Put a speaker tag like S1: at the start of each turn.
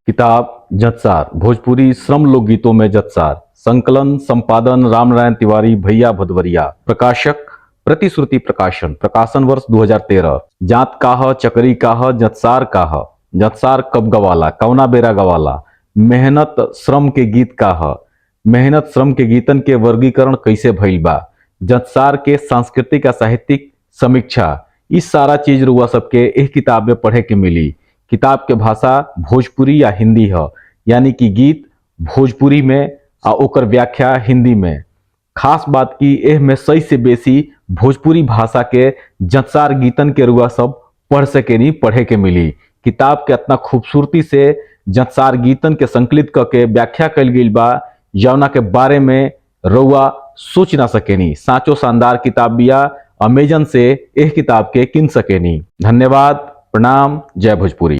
S1: किताब जत्सार भोजपुरी श्रम लोकगीतों में जत्सार। संकलन संपादन रामनारायण तिवारी भैया भदवरिया। प्रकाशक प्रतिश्रुति प्रकाशन। प्रकाशन वर्ष 2013। जात काह चकरी काह जत्सार काह। जत्सार कब गवाला कौना बेरा गवाला। मेहनत श्रम के गीत काह। मेहनत श्रम के गीतन के वर्गीकरण कैसे भइल बा। जत्सार के सांस्कृतिक आ साहित्यिक समीक्षा। इस सारा चीज रुआ सबके एक किताब में पढ़े के मिली। किताब के भाषा भोजपुरी या हिंदी है, यानी कि गीत भोजपुरी में आ ओकर व्याख्या हिंदी में। खास बात की एह में सही से बेसी भोजपुरी भाषा के जत्सार गीतन के रुआ सब पढ़ सकेनी, पढ़े के मिली। किताब के इतना खूबसूरती से जत्सार गीतन के संकलित करके व्याख्या कल गई बा जौना के बारे में रुआ सोच ना सकेनी। साचो शानदार किताब बिया। अमेजन से एह किताब के किन सकेनी। धन्यवाद, प्रणाम, जय भोजपुरी।